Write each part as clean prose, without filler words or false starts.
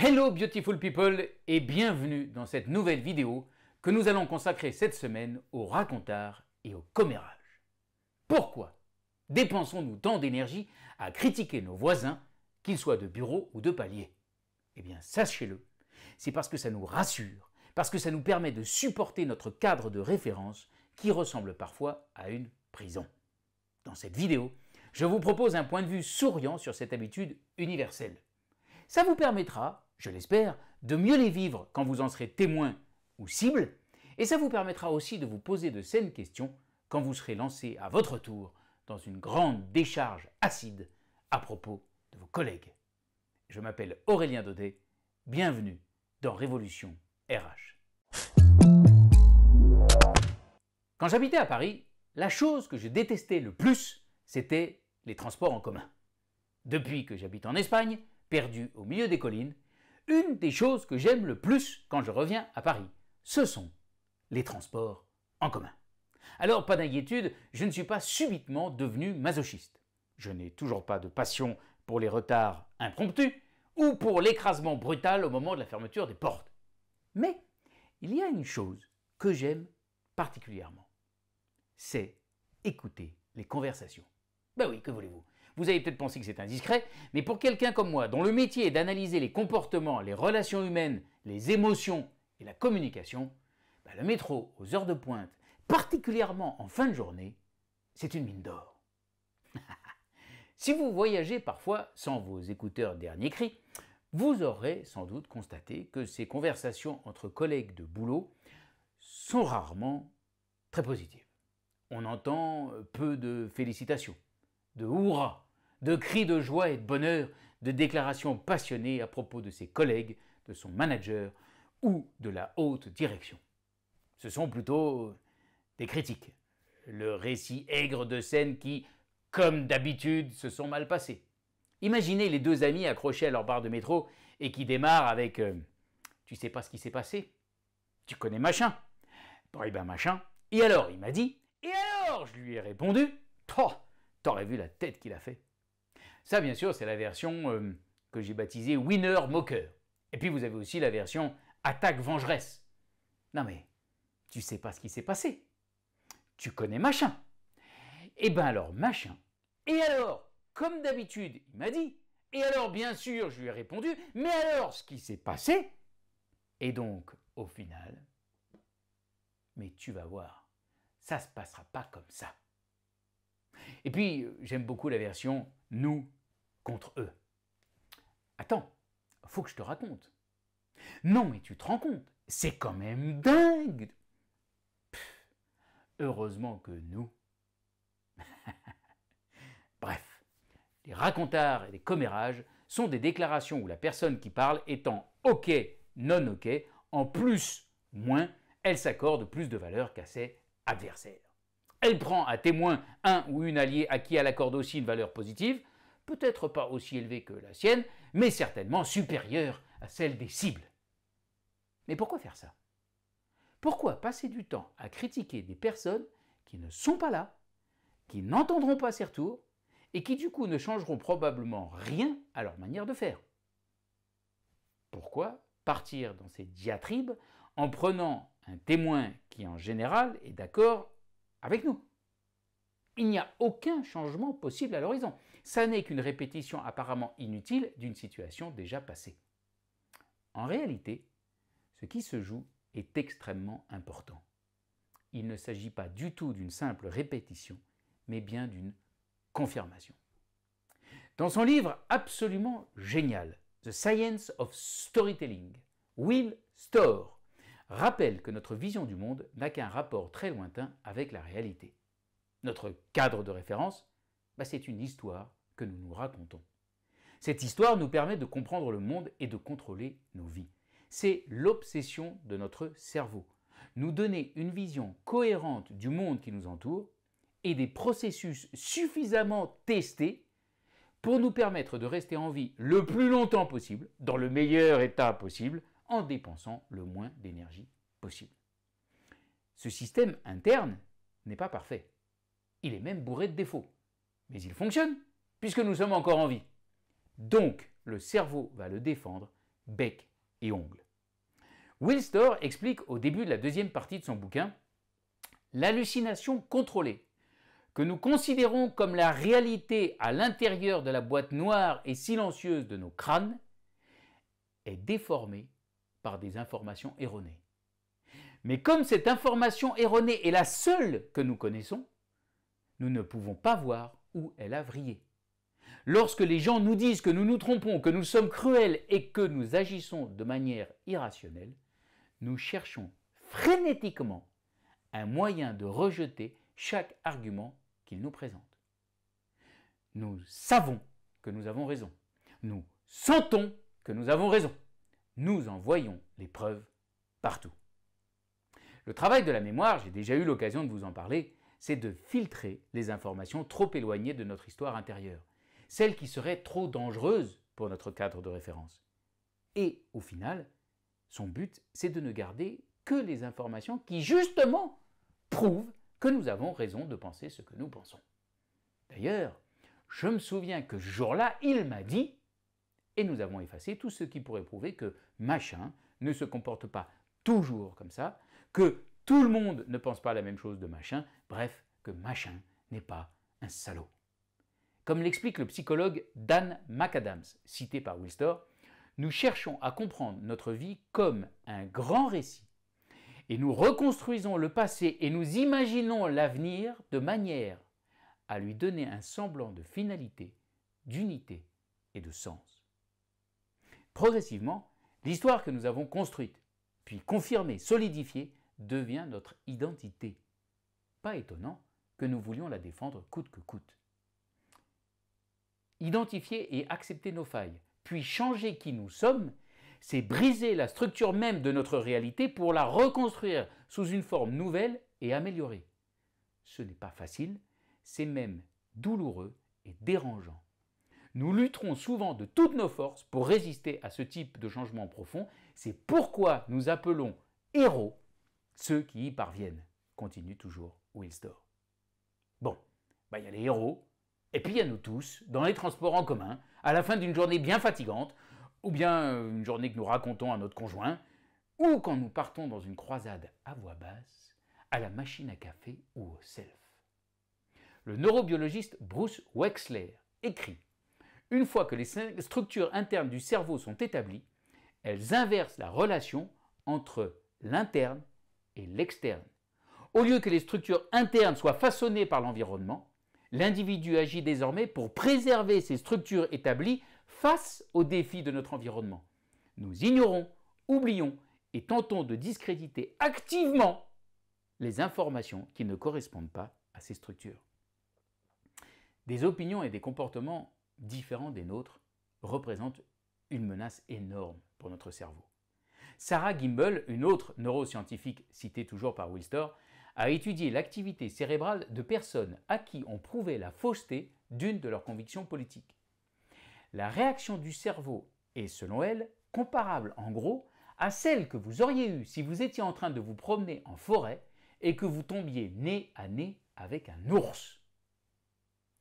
Hello beautiful people et bienvenue dans cette nouvelle vidéo que nous allons consacrer cette semaine au racontard et au commérage. Pourquoi dépensons-nous tant d'énergie à critiquer nos voisins, qu'ils soient de bureau ou de palier? Eh bien sachez-le, c'est parce que ça nous rassure, parce que ça nous permet de supporter notre cadre de référence qui ressemble parfois à une prison. Dans cette vidéo, je vous propose un point de vue souriant sur cette habitude universelle. Ça vous permettra, je l'espère, de mieux les vivre quand vous en serez témoin ou cible, et ça vous permettra aussi de vous poser de saines questions quand vous serez lancé à votre tour dans une grande décharge acide à propos de vos collègues. Je m'appelle Aurélien Daudet, bienvenue dans Révolution RH. Quand j'habitais à Paris, la chose que je détestais le plus, c'était les transports en commun. Depuis que j'habite en Espagne, perdu au milieu des collines, une des choses que j'aime le plus quand je reviens à Paris, ce sont les transports en commun. Alors, pas d'inquiétude, je ne suis pas subitement devenu masochiste. Je n'ai toujours pas de passion pour les retards impromptus ou pour l'écrasement brutal au moment de la fermeture des portes. Mais il y a une chose que j'aime particulièrement, c'est écouter les conversations. Ben oui, que voulez-vous? Vous avez peut-être pensé que c'est indiscret, mais pour quelqu'un comme moi, dont le métier est d'analyser les comportements, les relations humaines, les émotions et la communication, le métro aux heures de pointe, particulièrement en fin de journée, c'est une mine d'or. Si vous voyagez parfois sans vos écouteurs dernier cri, vous aurez sans doute constaté que ces conversations entre collègues de boulot sont rarement très positives. On entend peu de félicitations, de hurrahs, de cris de joie et de bonheur, de déclarations passionnées à propos de ses collègues, de son manager ou de la haute direction. Ce sont plutôt des critiques, le récit aigre de scènes qui, comme d'habitude, se sont mal passées. Imaginez les deux amis accrochés à leur barre de métro et qui démarrent avec « Tu sais pas ce qui s'est passé? Tu connais machin? » Bon, et ben machin. Et alors, il m'a dit « Et alors ?» Je lui ai répondu « Oh, t'aurais vu la tête qu'il a fait. » Ça, bien sûr, c'est la version que j'ai baptisée Winner Moqueur. Et puis, vous avez aussi la version Attaque Vengeresse. Non mais, tu sais pas ce qui s'est passé. Tu connais machin. Et ben alors, machin. Et alors, comme d'habitude, il m'a dit. Et alors, bien sûr, je lui ai répondu. Mais alors, ce qui s'est passé. Et donc, au final, mais tu vas voir, ça se passera pas comme ça. Et puis, j'aime beaucoup la version « nous contre eux ». Attends, faut que je te raconte. Non, mais tu te rends compte, c'est quand même dingue. Heureusement que nous. Bref, les racontards et les commérages sont des déclarations où la personne qui parle étant OK, non OK, en plus, moins, elle s'accorde plus de valeur qu'à ses adversaires. Elle prend à témoin un ou une alliée à qui elle accorde aussi une valeur positive, peut-être pas aussi élevée que la sienne, mais certainement supérieure à celle des cibles. Mais pourquoi faire ça? Pourquoi passer du temps à critiquer des personnes qui ne sont pas là, qui n'entendront pas ces retours et qui du coup ne changeront probablement rien à leur manière de faire? Pourquoi partir dans ces diatribes en prenant un témoin qui en général est d'accord avec nous? Il n'y a aucun changement possible à l'horizon. Ça n'est qu'une répétition apparemment inutile d'une situation déjà passée. En réalité, ce qui se joue est extrêmement important. Il ne s'agit pas du tout d'une simple répétition, mais bien d'une confirmation. Dans son livre absolument génial, The Science of Storytelling, Will Storr rappelle que notre vision du monde n'a qu'un rapport très lointain avec la réalité. Notre cadre de référence, c'est une histoire que nous nous racontons. Cette histoire nous permet de comprendre le monde et de contrôler nos vies. C'est l'obsession de notre cerveau. Nous donner une vision cohérente du monde qui nous entoure et des processus suffisamment testés pour nous permettre de rester en vie le plus longtemps possible, dans le meilleur état possible, en dépensant le moins d'énergie possible. Ce système interne n'est pas parfait. Il est même bourré de défauts. Mais il fonctionne, puisque nous sommes encore en vie. Donc, le cerveau va le défendre bec et ongles. Wilster explique au début de la deuxième partie de son bouquin l'hallucination contrôlée, que nous considérons comme la réalité à l'intérieur de la boîte noire et silencieuse de nos crânes, est déformée par des informations erronées. Mais comme cette information erronée est la seule que nous connaissons, nous ne pouvons pas voir où elle a vrillé. Lorsque les gens nous disent que nous nous trompons, que nous sommes cruels et que nous agissons de manière irrationnelle, nous cherchons frénétiquement un moyen de rejeter chaque argument qu'ils nous présentent. Nous savons que nous avons raison. Nous sentons que nous avons raison. Nous en voyons les preuves partout. Le travail de la mémoire, j'ai déjà eu l'occasion de vous en parler, c'est de filtrer les informations trop éloignées de notre histoire intérieure, celles qui seraient trop dangereuses pour notre cadre de référence. Et au final, son but, c'est de ne garder que les informations qui, justement, prouvent que nous avons raison de penser ce que nous pensons. D'ailleurs, je me souviens que ce jour-là, il m'a dit, et nous avons effacé tout ce qui pourrait prouver que machin ne se comporte pas toujours comme ça, que tout le monde ne pense pas la même chose de machin, bref, que machin n'est pas un salaud. Comme l'explique le psychologue Dan McAdams, cité par Wilster, nous cherchons à comprendre notre vie comme un grand récit, et nous reconstruisons le passé et nous imaginons l'avenir de manière à lui donner un semblant de finalité, d'unité et de sens. Progressivement, l'histoire que nous avons construite, puis confirmée, solidifiée, devient notre identité. Pas étonnant que nous voulions la défendre coûte que coûte. Identifier et accepter nos failles, puis changer qui nous sommes, c'est briser la structure même de notre réalité pour la reconstruire sous une forme nouvelle et améliorée. Ce n'est pas facile, c'est même douloureux et dérangeant. Nous lutterons souvent de toutes nos forces pour résister à ce type de changement profond. C'est pourquoi nous appelons héros ceux qui y parviennent, continue toujours Wilster. Bon, il y a les héros, et puis il y a nous tous, dans les transports en commun, à la fin d'une journée bien fatigante, ou bien une journée que nous racontons à notre conjoint, ou quand nous partons dans une croisade à voix basse, à la machine à café ou au self. Le neurobiologiste Bruce Wexler écrit « Une fois que les structures internes du cerveau sont établies, elles inversent la relation entre l'interne et l'externe. Au lieu que les structures internes soient façonnées par l'environnement, l'individu agit désormais pour préserver ces structures établies face aux défis de notre environnement. Nous ignorons, oublions et tentons de discréditer activement les informations qui ne correspondent pas à ces structures. Des opinions et des comportements différents des nôtres représentent une menace énorme pour notre cerveau. Sarah Gimbel, une autre neuroscientifique citée toujours par Wilster, a étudié l'activité cérébrale de personnes à qui on prouvait la fausseté d'une de leurs convictions politiques. La réaction du cerveau est, selon elle, comparable en gros à celle que vous auriez eue si vous étiez en train de vous promener en forêt et que vous tombiez nez à nez avec un ours.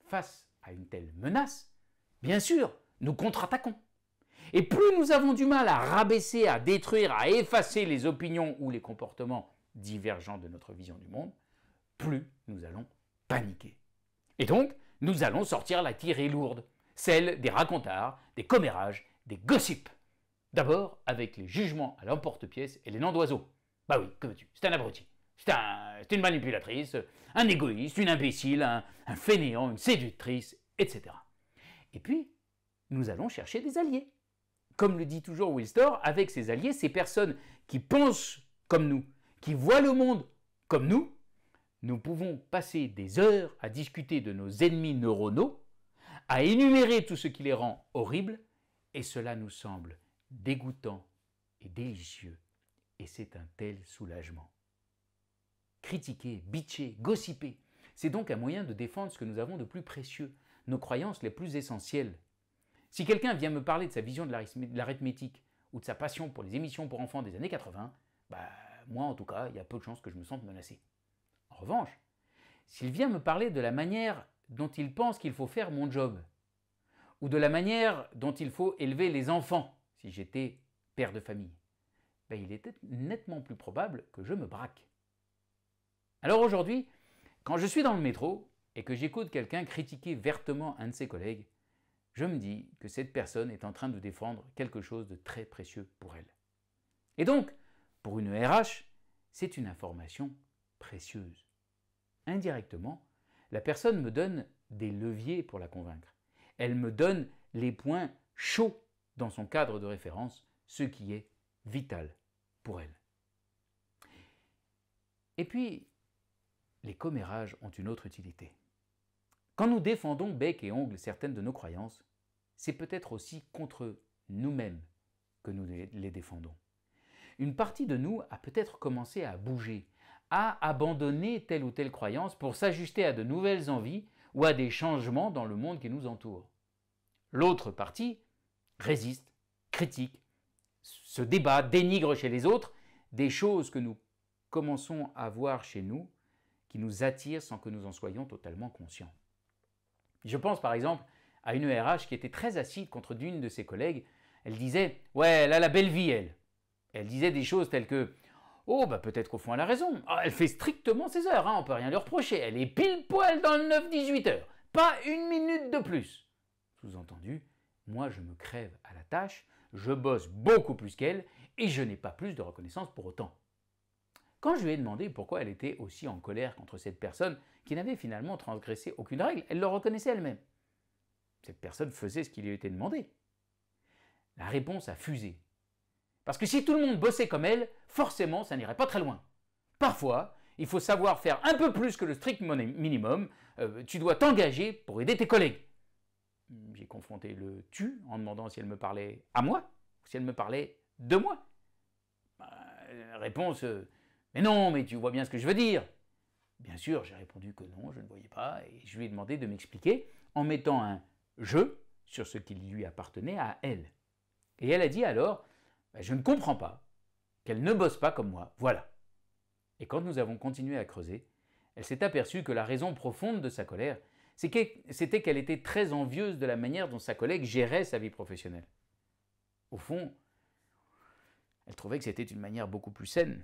Face à une telle menace, bien sûr, nous contre-attaquons. Et plus nous avons du mal à rabaisser, à détruire, à effacer les opinions ou les comportements divergents de notre vision du monde, plus nous allons paniquer. Et donc, nous allons sortir la tirée lourde, celle des racontards, des commérages, des gossips. D'abord avec les jugements à l'emporte-pièce et les noms d'oiseaux. Bah oui, que veux-tu, c'est un abruti, c'est une manipulatrice, un égoïste, une imbécile, un fainéant, une séductrice, etc. Et puis, nous allons chercher des alliés. Comme le dit toujours Wilster, avec ses alliés, ces personnes qui pensent comme nous, qui voient le monde comme nous pouvons passer des heures à discuter de nos ennemis neuronaux, à énumérer tout ce qui les rend horribles, et cela nous semble dégoûtant et délicieux, et c'est un tel soulagement. Critiquer, bitcher, gossiper, c'est donc un moyen de défendre ce que nous avons de plus précieux, nos croyances les plus essentielles. Si quelqu'un vient me parler de sa vision de l'arithmétique ou de sa passion pour les émissions pour enfants des années 80, moi en tout cas, il y a peu de chances que je me sente menacé. En revanche, s'il vient me parler de la manière dont il pense qu'il faut faire mon job, ou de la manière dont il faut élever les enfants, si j'étais père de famille, ben, il est nettement plus probable que je me braque. Alors aujourd'hui, quand je suis dans le métro et que j'écoute quelqu'un critiquer vertement un de ses collègues, je me dis que cette personne est en train de défendre quelque chose de très précieux pour elle. Et donc, pour une RH, c'est une information précieuse. Indirectement, la personne me donne des leviers pour la convaincre. Elle me donne les points chauds dans son cadre de référence, ce qui est vital pour elle. Et puis, les commérages ont une autre utilité. Quand nous défendons bec et ongles certaines de nos croyances, c'est peut-être aussi contre nous-mêmes que nous les défendons. Une partie de nous a peut-être commencé à bouger, à abandonner telle ou telle croyance pour s'ajuster à de nouvelles envies ou à des changements dans le monde qui nous entoure. L'autre partie résiste, critique, se débat, dénigre chez les autres des choses que nous commençons à voir chez nous, qui nous attirent sans que nous en soyons totalement conscients. Je pense par exemple à une RH qui était très acide contre d'une de ses collègues. Elle disait « Ouais, elle a la belle vie, elle ». Elle disait des choses telles que « Oh, bah peut-être qu'au fond elle a raison. Ah, elle fait strictement ses heures, hein, on ne peut rien lui reprocher. Elle est pile poil dans le 9-18 heures. Pas une minute de plus. » Sous-entendu, moi je me crève à la tâche, je bosse beaucoup plus qu'elle et je n'ai pas plus de reconnaissance pour autant. Quand je lui ai demandé pourquoi elle était aussi en colère contre cette personne qui n'avait finalement transgressé aucune règle, elle le reconnaissait elle-même. Cette personne faisait ce qui lui était demandé. La réponse a fusé. Parce que si tout le monde bossait comme elle, forcément ça n'irait pas très loin. Parfois, il faut savoir faire un peu plus que le strict minimum, tu dois t'engager pour aider tes collègues. J'ai confronté le « tu » en demandant si elle me parlait à moi ou si elle me parlait de moi. Réponse mais non, mais tu vois bien ce que je veux dire. Bien sûr, j'ai répondu que non, je ne voyais pas, et je lui ai demandé de m'expliquer en mettant un « je » sur ce qui lui appartenait à elle. Et elle a dit alors je ne comprends pas qu'elle ne bosse pas comme moi, voilà. Et quand nous avons continué à creuser, elle s'est aperçue que la raison profonde de sa colère, c'était qu'elle était très envieuse de la manière dont sa collègue gérait sa vie professionnelle. Au fond, elle trouvait que c'était une manière beaucoup plus saine.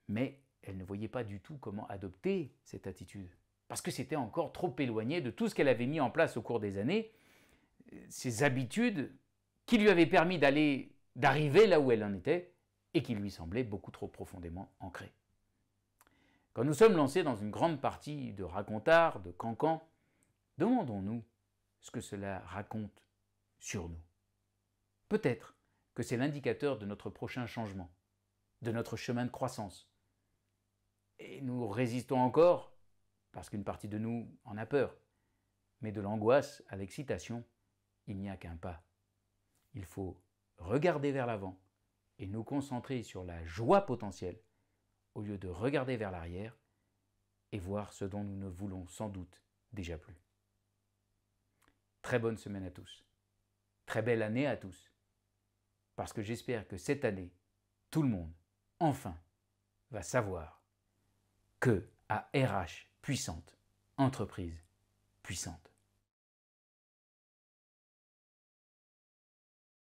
Mais elle ne voyait pas du tout comment adopter cette attitude, parce que c'était encore trop éloigné de tout ce qu'elle avait mis en place au cours des années, ces habitudes qui lui avaient permis d'arriver là où elle en était et qui lui semblaient beaucoup trop profondément ancrées. Quand nous sommes lancés dans une grande partie de racontard, de cancan, demandons-nous ce que cela raconte sur nous. Peut-être que c'est l'indicateur de notre prochain changement, de notre chemin de croissance. Et nous résistons encore, parce qu'une partie de nous en a peur. Mais de l'angoisse à l'excitation, il n'y a qu'un pas. Il faut regarder vers l'avant et nous concentrer sur la joie potentielle, au lieu de regarder vers l'arrière et voir ce dont nous ne voulons sans doute déjà plus. Très bonne semaine à tous. Très belle année à tous. Parce que j'espère que cette année, tout le monde, enfin, va savoir que à RH puissante, entreprise puissante.